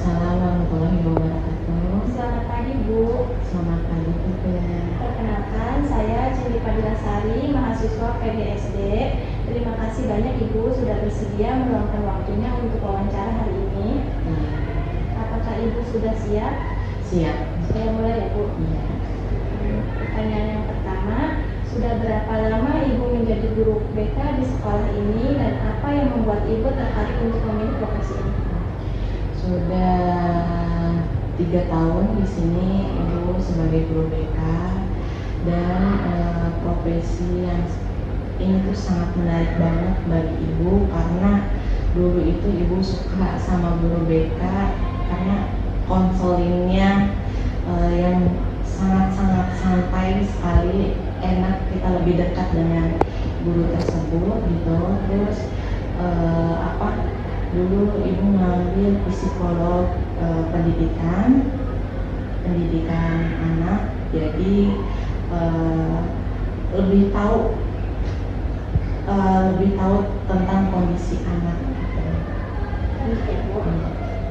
Waalaikumsalam warahmatullahi wabarakatuh. Selamat pagi, Bu. Selamat pagi juga. Perkenalkan, saya Cindy Padilasari, mahasiswa PGSD. Terima kasih banyak Ibu sudah bersedia meluangkan waktunya untuk wawancara hari ini. Apakah Ibu sudah siap? Siap. Saya mulai ya, Bu. Iya. Pertanyaan yang pertama, sudah berapa lama Ibu menjadi guru BK di sekolah ini dan apa yang membuat Ibu tertarik untuk memilih profesi ini? Sudah 3 tahun di sini Ibu sebagai guru BK dan profesi yang ini tuh sangat menarik banget bagi Ibu karena dulu itu Ibu suka sama guru BK karena konselingnya yang sangat-sangat santai sekali, enak, kita lebih dekat dengan guru tersebut gitu. Terus dulu Ibu ngambil psikolog pendidikan anak, jadi lebih tahu tentang kondisi anak gitu.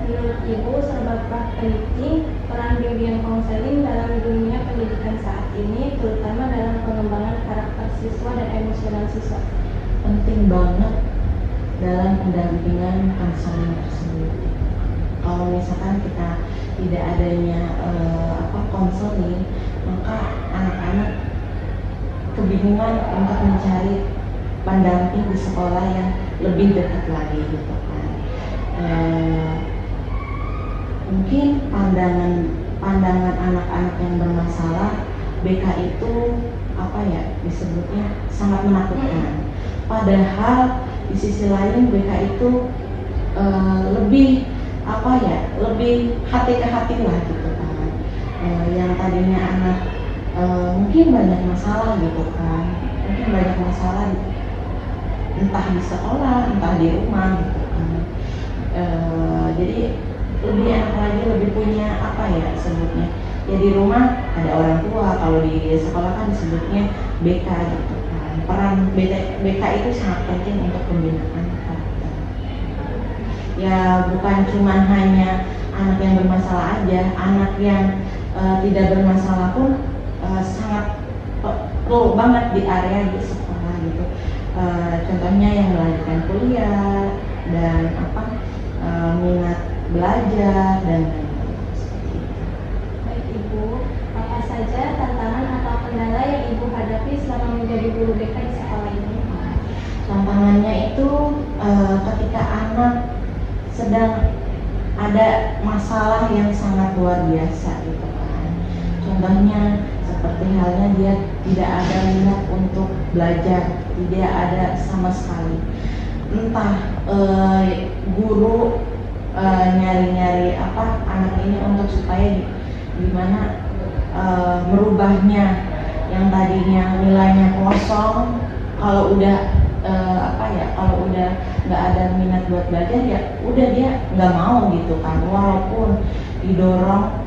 Menurut Ibu, seberapa penting peran bimbingan konseling dalam dunia pendidikan saat ini, terutama dalam pengembangan karakter siswa dan emosional siswa? Penting banget dalam pendampingan konseling tersebut. Kalau misalkan kita tidak adanya konseling, maka anak-anak kebingungan untuk mencari pendamping di sekolah yang lebih dekat lagi gitu kan. Mungkin pandangan anak-anak yang bermasalah BK itu disebutnya sangat menakutkan. Padahal di sisi lain BK itu lebih hati ke hati lah gitu kan. Yang tadinya anak mungkin banyak masalah gitu kan, entah di sekolah, entah di rumah gitu kan. Jadi lebih enak lagi, lebih punya sebutnya. Ya di rumah ada orang tua, kalau di sekolah kan disebutnya BK gitu kan. Peran BK itu sangat penting untuk pembinaan karakter. Ya bukan cuma hanya anak yang bermasalah aja, anak yang tidak bermasalah pun sangat perlu banget di area di sekolah gitu. Contohnya yang melanjutkan kuliah dan minat belajar dan Baik Ibu, apa saja tantangan atau kendala yang Ibu hadapi selama menjadi guru BK di sekolah ini? Tantangannya itu ketika anak sedang ada masalah yang sangat luar biasa gitu kan. Contohnya seperti halnya dia tidak ada minat untuk belajar, tidak ada sama sekali. Entah guru nyari-nyari anak ini untuk supaya gimana merubahnya yang tadinya nilainya kosong, kalau udah kalau udah nggak ada minat buat belajar, ya udah dia nggak mau gitu kan, walaupun didorong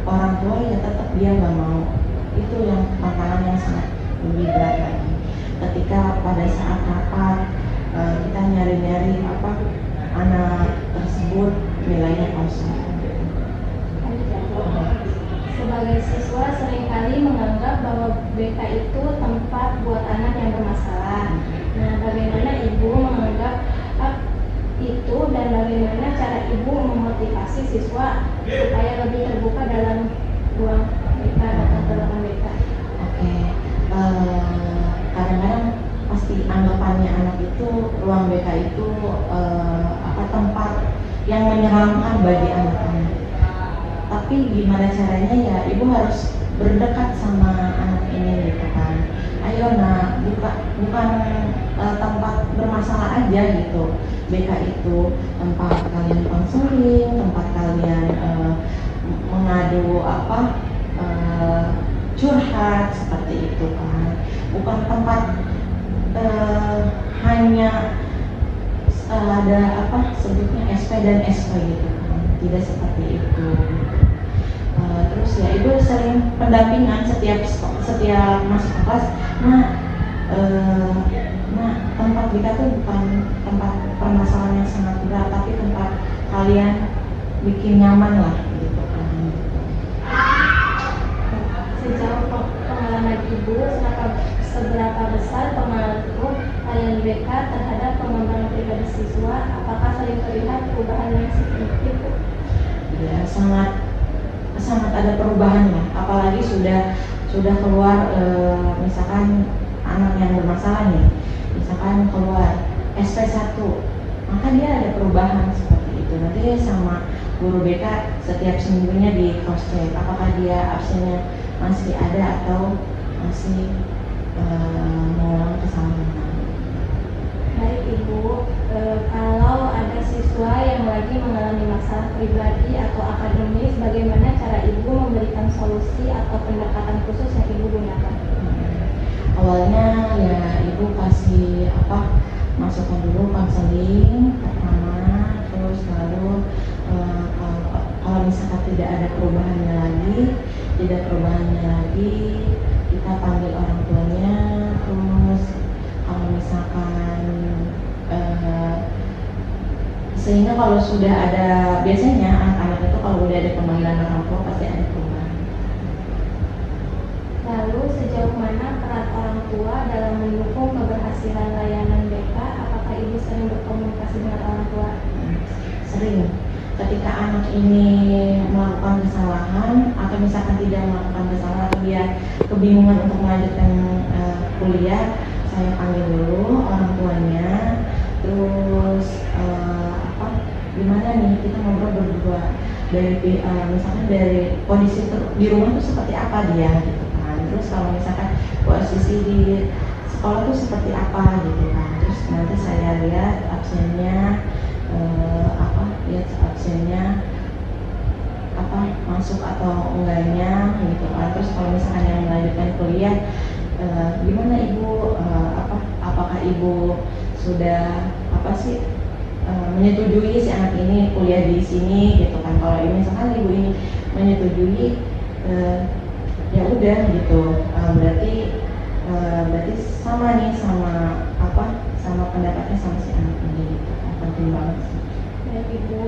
orang tua, ya tetap dia nggak mau. Itu yang tantangan yang sangat lebih berat lagi ketika pada saat rapat kita nyari-nyari anak tersebut nilainya kosong. Sebagai siswa seringkali menganggap bahwa BK itu tempat buat anak yang bermasalah. Nah, bagaimana Ibu menganggap itu dan bagaimana cara Ibu memotivasi siswa supaya lebih terbuka dalam ruang BK atau ruangan BK? Oke, kadang-kadang pasti anggapannya anak itu ruang BK itu tempat yang menyeramkan bagi anak-anak. Tapi gimana caranya, ya Ibu harus berdekat sama anak ini gitu kan. Ayo nak, bukan tempat bermasalah aja gitu. BK itu tempat kalian konseling, tempat kalian mengadu curhat seperti itu kan. Bukan tempat hanya ada sebutnya SP dan SP gitu kan. Tidak seperti itu. Terus ya Ibu sering pendampingan setiap masuk kelas. Tempat BK itu bukan tempat permasalahan yang sangat berat, tapi tempat kalian bikin nyaman lah gitu kan. Sejauh pengalaman Ibu, seberapa besar pengaruh layanan BK terhadap pengembangan pribadi siswa? Apakah sering terlihat perubahan yang signifikan? Ya, sangat ada perubahan lah, apalagi sudah keluar misalkan anak yang bermasalah nih, misalkan keluar SP1, maka dia ada perubahan seperti itu. Nanti sama guru BK setiap seminggunya di cross check apakah dia absennya masih ada atau masih mengulang kesalahan. Baik Ibu, kalau ada siswa yang lagi mengalami masalah pribadi atau akademis, bagaimana cara Ibu memberikan solusi atau pendekatan khusus yang Ibu gunakan? Awalnya ya Ibu kasih masukkan dulu konseling pertama, terus lalu kalau misalkan tidak ada perubahannya lagi, kita panggil orang tuanya. Terus kalau misalkan sehingga kalau sudah ada, biasanya anak-anak itu kalau udah ada pemanggilan orang tua pasti ada perubahan. Lalu sejauh mana peran orang tua dalam mendukung keberhasilan layanan BK? Apakah Ibu sering berkomunikasi dengan orang tua? Sering. Ketika anak ini melakukan kesalahan atau misalkan tidak melakukan kesalahan atau dia kebingungan untuk melanjutkan kuliah, saya panggil dulu orang tuanya. Terus gimana nih, kita ngobrol berdua dari misalkan dari kondisi di rumah tuh seperti apa dia gitu kan. Terus kalau misalkan posisi di sekolah tuh seperti apa gitu kan. Terus nanti saya lihat absennya masuk atau enggaknya gitu kan. Terus kalau misalkan yang melanjutkan kuliah, gimana Ibu, apakah Ibu sudah menyetujui si anak ini kuliah di sini gitu kan. Kalau misalkan Ibu ini menyetujui, ya udah gitu, berarti sama nih sama pendapatnya sama si anak ini gitu kan. Penting banget sih. Baik Ibu,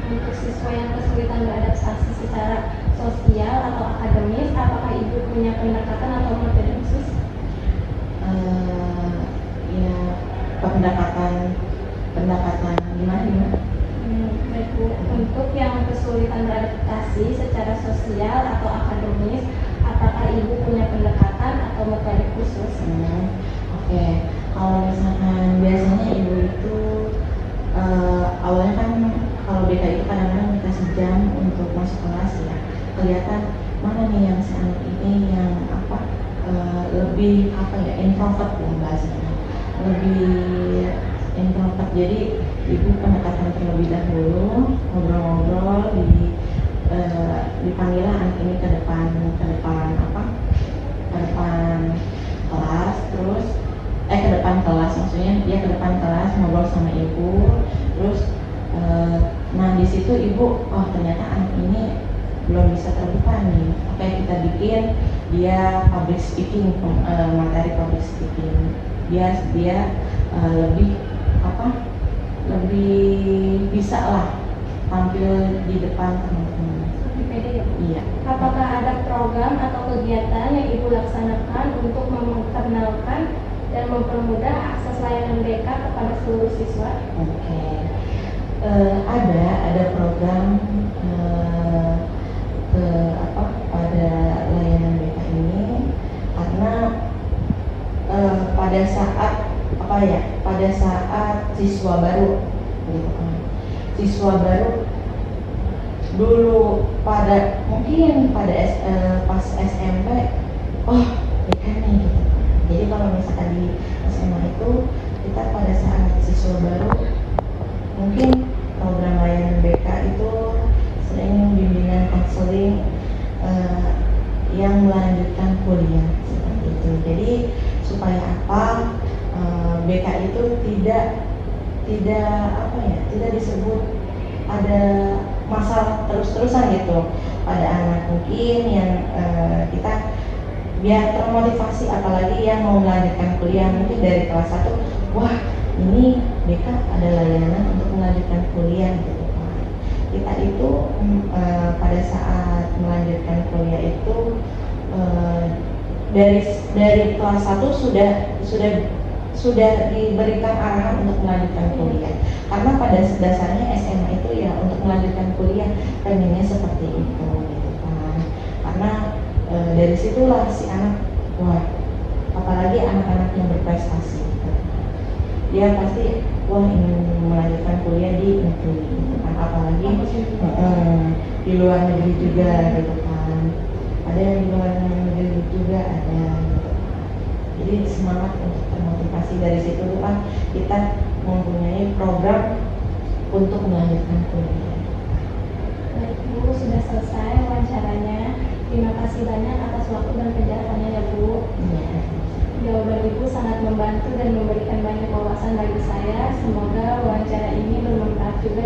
untuk siswa yang kesulitan beradaptasi secara sosial atau akademis, apakah Ibu punya pendekatan atau metode khusus? Ya, pendekatan gimana? Baik Bu, untuk yang kesulitan beradaptasi secara sosial atau akademis, apakah Ibu punya pendekatan atau metode khusus? Oke. Kalau misalkan biasanya Ibu itu awalnya kan kalau BK itu kadang-kadang dikasih jam untuk masuk kelas ya, kelihatan mana nih yang si anak ini yang lebih introvert ya bahasanya, lebih introvert. Jadi Ibu pendekatan terlebih dahulu, ngobrol-ngobrol, dipanggil anak ini ke depan kelas. Terus ke depan kelas, maksudnya dia ke depan kelas ngobrol sama Ibu. Terus nah di situ Ibu, ternyata anak ini belum bisa terbuka nih. Oke, kita bikin dia public speaking, materi public speaking. Dia lebih bisa lah tampil di depan teman-teman. Lebih pede ya Bu? Iya. Apakah ada program atau kegiatan yang Ibu laksanakan untuk memperkenalkan dan mempermudah akses layanan BK kepada seluruh siswa? Oke. Ada program pada layanan BK ini, karena pada saat siswa baru gitu kan. Siswa baru dulu mungkin pada pas SMP, BK nih gitu. Jadi kalau misalkan di SMA itu kita pada saat siswa baru, mungkin program layanan BK itu sering bimbingan konseling yang melanjutkan kuliah seperti itu. Jadi supaya BK itu tidak disebut ada masalah terus-terusan gitu pada anak. Mungkin yang kita biar termotivasi, apalagi yang mau melanjutkan kuliah mungkin dari kelas 1, wah ini BK ada layanan untuk melanjutkan kuliah gitu kan. kita itu pada saat melanjutkan kuliah itu eh, dari kelas 1 sudah diberikan arahan untuk melanjutkan kuliah, karena pada dasarnya SMA itu ya untuk melanjutkan kuliah pengennya seperti itu gitu kan, karena dari situlah si anak, wah apalagi anak-anak yang berprestasi gitu, dia pasti wah ingin melanjutkan kuliah di negeri gitu kan, apalagi di luar negeri juga gitu kan, ada yang di luar negeri juga ada gitu. Jadi semangat untuk termotivasi dari situ tuh kan kita mempunyai program untuk melanjutkan kuliah. Baik Bu, sudah selesai wawancaranya. Terima kasih banyak atas waktu dan penjelasannya ya Bu. Iya. Jawaban Ibu sangat membantu dan memberikan banyak wawasan bagi saya. Semoga wawancara ini bermanfaat juga